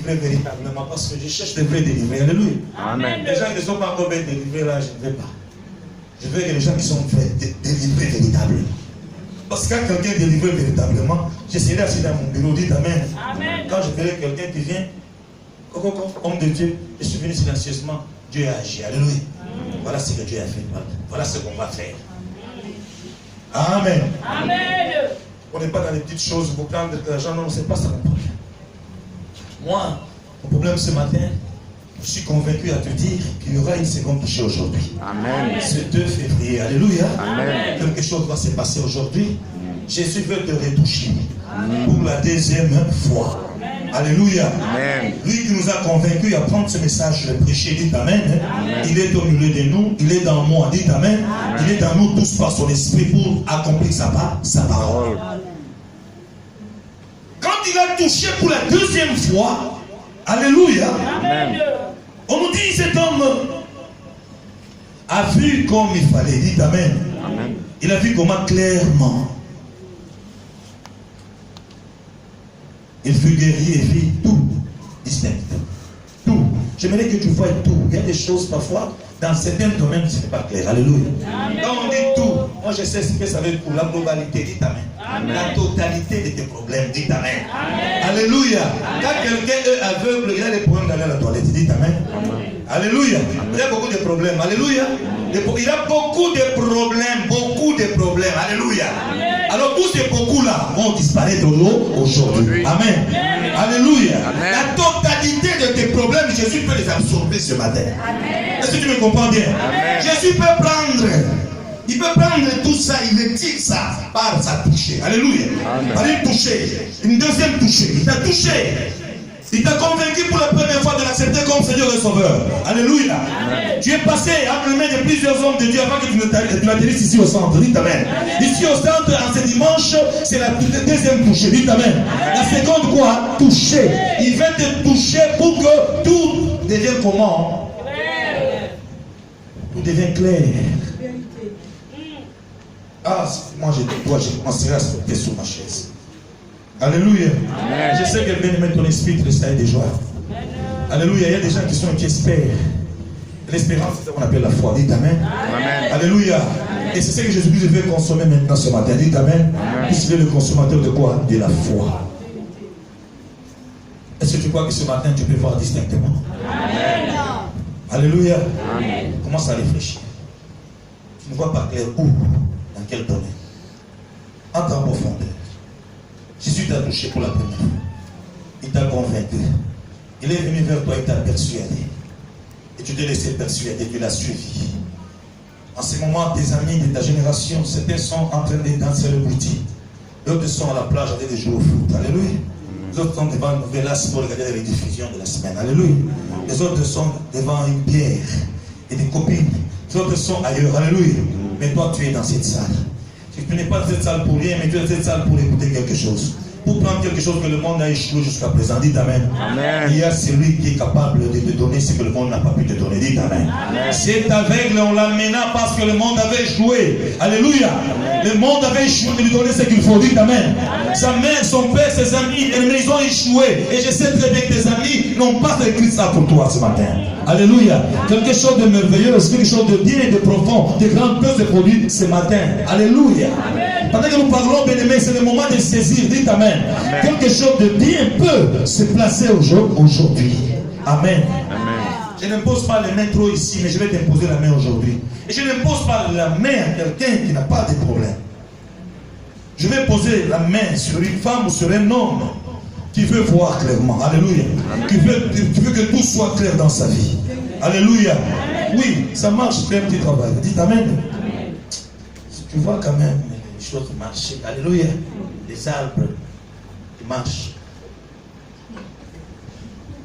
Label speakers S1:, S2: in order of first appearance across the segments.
S1: délivrer véritablement parce que je cherche de vrais délivrés. Alléluia.
S2: Amen.
S1: Les gens qui ne sont pas encore bien délivrés là, je ne veux pas. Je veux que les gens qui sont délivrés véritablement. Parce que quand quelqu'un est délivré véritablement, je serai assis dans mon bureau, dites Amen.
S3: Amen.
S1: Quand je verrai quelqu'un qui vient, homme de Dieu, je suis venu silencieusement, Dieu a agi. Alléluia. Voilà ce que Dieu a fait. Voilà ce qu'on va faire. Amen.
S3: Amen.
S1: On n'est pas dans les petites choses pour prendre de l'argent. Non, ce n'est pas ça mon problème. Moi, mon problème ce matin, je suis convaincu à te dire qu'il y aura une seconde touchée aujourd'hui.
S2: Amen.
S1: Ce 2 février. Alléluia.
S2: Amen.
S1: Quelque chose va se passer aujourd'hui. Jésus veut te retoucher pour la 2e fois. Alléluia.
S2: Amen.
S1: Lui qui nous a convaincus à prendre ce message, le prêcher, dites Amen. Amen. Il est au milieu de nous, il est dans moi, dites Amen. Amen. Il est dans nous tous par son esprit pour accomplir sa parole. Quand il a touché pour la 2e fois, alléluia,
S3: Amen.
S1: on nous dit cet homme a vu comme il fallait, dites Amen.
S2: Amen.
S1: Il a vu comment clairement. Il fut guéri et vit tout distinct. Tout. J'aimerais que tu vois tout. Il y a des choses parfois, dans certains domaines, ce n'est pas clair. Alléluia.
S3: Amen.
S1: Quand on dit tout, moi je sais ce que ça veut dire pour la globalité. Dites Amen.
S3: Amen.
S1: La totalité de tes problèmes. Dites Amen.
S3: Amen.
S1: Alléluia. Quand quelqu'un est aveugle, il a des problèmes d'aller à la toilette. Dites Amen.
S2: Amen.
S1: Alléluia. Il y a beaucoup de problèmes. Alléluia. Il a beaucoup de problèmes. Beaucoup de problèmes. Alléluia.
S3: Amen.
S1: Alors tous ces beaucoup-là vont disparaître aujourd'hui. Amen.
S3: Amen.
S1: Alléluia.
S2: Amen.
S1: La totalité de tes problèmes, Jésus peut les absorber ce matin.
S3: Amen.
S1: Est-ce que tu me comprends bien?
S3: Amen.
S1: Jésus peut prendre. Il peut prendre tout ça, il retire ça par sa touchée. Alléluia.
S2: Amen.
S1: Par une touchée. Une 2e touchée. Il t'a touché. Il t'a convaincu pour la première fois de l'accepter comme Seigneur et Sauveur. Alléluia.
S3: Amen.
S1: Tu es passé entre les mains de plusieurs hommes de Dieu avant que tu n'atterrisses ici au centre. Dites Amen. Ici au centre, en ce dimanche, c'est la 2e touchée. Dites Amen. La seconde quoi? Toucher. Il va te toucher pour que tout devienne comment? Tout devient clair. Ah, moi je commencerai à sauter sur ma chaise. Alléluia.
S2: Amen.
S1: Je sais que bien-aimé, ton esprit te restaille de joie. Alléluia. Il y a des gens qui espèrent. L'espérance, c'est ce qu'on appelle la foi. Dites Amen.
S2: Amen.
S1: Alléluia. Et c'est ce que Jésus veut consommer maintenant ce matin. Dites Amen. Puisqu'il est le consommateur de quoi? De la foi. Est-ce que tu crois que ce matin tu peux voir distinctement?
S3: Amen.
S1: Alléluia.
S2: Amen.
S1: Commence à réfléchir. Tu ne vois pas clair où? Dans quel domaine? Entre en profondeur. Jésus t'a touché pour la première fois. Il t'a convaincu. Il est venu vers toi, il t'a persuadé. Et tu t'es laissé persuader, tu l'as suivi. En ce moment, tes amis de ta génération, certains sont en train de danser le boutique. D'autres sont à la plage avec des joueurs au foot. Alléluia. Les autres sont devant une nouvelle as pour regarder les rediffusions de la semaine. Alléluia. Les autres sont devant une bière et des copines. Les autres sont ailleurs. Alléluia. Mais toi, tu es dans cette salle. Tu n'es pas dans cette salle pour rien, mais tu es dans cette salle pour écouter quelque chose. Pour prendre quelque chose que le monde a échoué jusqu'à présent. Dites Amen.
S2: Amen.
S1: Il y a celui qui est capable de te donner ce que le monde n'a pas pu te donner. Dites Amen. Cet aveugle, on l'amena parce que le monde avait échoué. Alléluia. Le monde avait échoué de lui donner ce qu'il faut. Dites Amen. Sa mère, son père, ses amis, ils ont échoué. Et je sais très bien que tes amis n'ont pas écrit ça pour toi ce matin. Alléluia. Quelque chose de merveilleux, quelque chose de bien, de profond, de grandes choses se produit ce matin. Alléluia. Pendant que nous parlons, bien aimé, c'est le moment de saisir. Dites Amen.
S2: Amen.
S1: Quelque chose de bien peut se placer aujourd'hui. Amen.
S2: Amen.
S1: Je n'impose pas les mains trop ici, mais je vais t'imposer la main aujourd'hui. Et je n'impose pas la main à quelqu'un qui n'a pas de problème. Je vais poser la main sur une femme ou sur un homme qui veut voir clairement. Alléluia. Qui veut que tout soit clair dans sa vie. Alléluia. Oui, ça marche, c'est un petit travail. Dites Amen. Tu vois quand même les choses marcher. Alléluia. Les arbres qui marchent.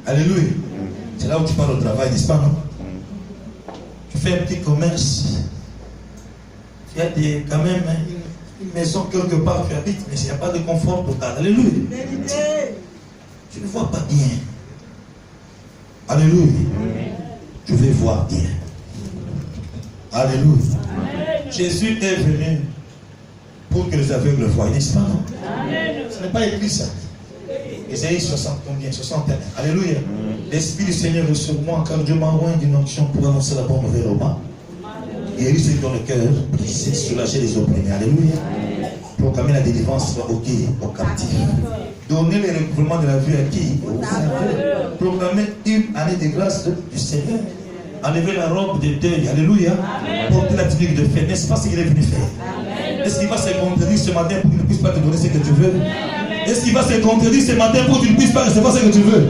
S1: Alléluia. C'est là où tu parles au travail, n'est-ce pas, non? Tu fais un petit commerce. Tu as quand même une maison quelque part, tu habites, mais il n'y a pas de confort total. Alléluia. Tu ne vois pas bien. Alléluia. Je vais voir bien. Alléluia. Jésus est venu pour que les aveugles voient, n'est-ce pas, non? Ce n'est pas écrit ça. Ésaïe 60 combien? 61. Alléluia. L'Esprit du Seigneur est sur moi, car Dieu m'a envoyé d'une onction pour annoncer la bonne nouvelle aux bas. Guérir ceux dans le cœur, briser, soulager les opprimés. Alléluia. Proclamer la délivrance aux captifs. Donner les recouvrements de la vue à qui? Aux simples. Proclamer une année de grâce du Seigneur. Enlever la robe de deuil. Alléluia. Porter la tunique de fête. N'est-ce pas ce qu'il est venu faire? Est-ce qu'il va se contredire ce matin pour qu'il ne puisse pas te donner ce que tu veux? Est-ce qu'il va se contredire ce matin pour que tu ne puisses pas recevoir ce que tu veux?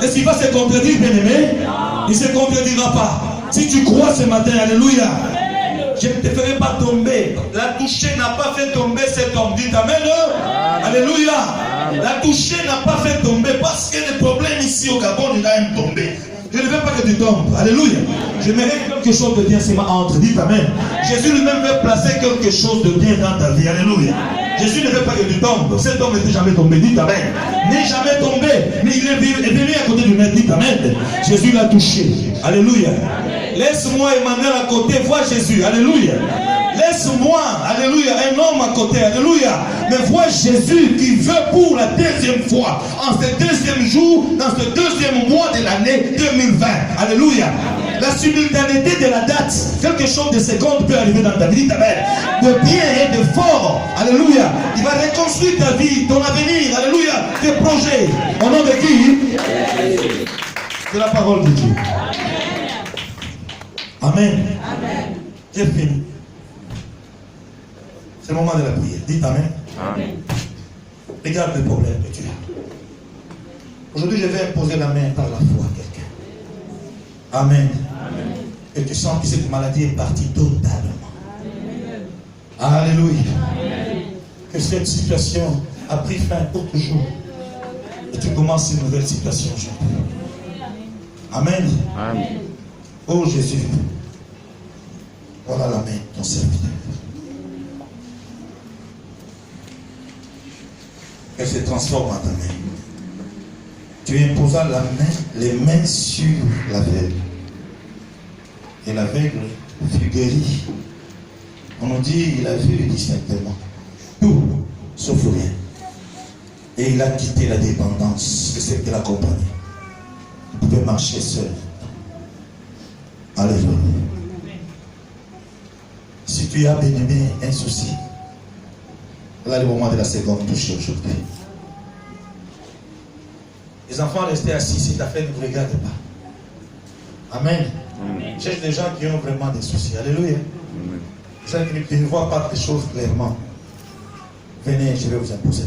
S1: Est-ce qu'il va se contredire, bien-aimé? Il ne se contredira pas. Si tu crois ce matin, alléluia, je ne te ferai pas tomber. La touchée n'a pas fait tomber cet homme. Dites amen. Alléluia. La touchée n'a pas fait tomber parce que le problème ici au Gabon, il a même tombé. Je ne veux pas que tu tombes. Alléluia. J'aimerais que quelque chose de bien entre. Dites amen. Jésus lui-même veut placer quelque chose de bien dans ta vie. Alléluia. Jésus ne veut pas que tu tombes. Cet homme n'était jamais tombé. Dites amen. N'est jamais tombé. Mais il est venu à côté du maître. Dites amen. Jésus l'a touché. Alléluia. Laisse-moi Emmanuel à côté. Vois Jésus. Alléluia. Laisse-moi, alléluia, un homme à côté, alléluia. Mais vois Jésus qui veut pour la deuxième fois, en ce deuxième jour, dans ce deuxième mois de l'année 2020. Alléluia. La simultanéité de la date, quelque chose de seconde peut arriver dans ta vie, de bien et de fort. Alléluia. Il va reconstruire ta vie, ton avenir, alléluia, tes projets. Au nom de qui? C'est la parole de Dieu. Amen. Amen. J'ai fini. C'est le moment de la prière. Dites amen. Amen. Regarde le problème que tu as. Aujourd'hui, je vais imposer la main par la foi à quelqu'un. Amen. Amen. Et tu sens que cette maladie est partie totalement. Amen. Alléluia. Amen. Que cette situation a pris fin pour toujours. Et tu commences une nouvelle situation aujourd'hui. Amen. Amen. Oh Jésus. Voilà la main de ton serviteur. Elle se transforme en ta main. Tu imposas les mains sur l'aveugle. Et l'aveugle fut guéri. On nous dit il a vu distinctement. Tout, sauf rien. Et il a quitté la dépendance de ce qu'il a compagnie. Il pouvait marcher seul. Alléluia. Si tu as bien-aimé un souci, là, le moment de la seconde touche aujourd'hui. Les enfants restaient assis, cette affaire ne vous regarde pas. Amen. Amen. Cherche des gens qui ont vraiment des soucis. Alléluia. Amen. Les gens qui ne voient pas les choses clairement. Venez, je vais vous imposer.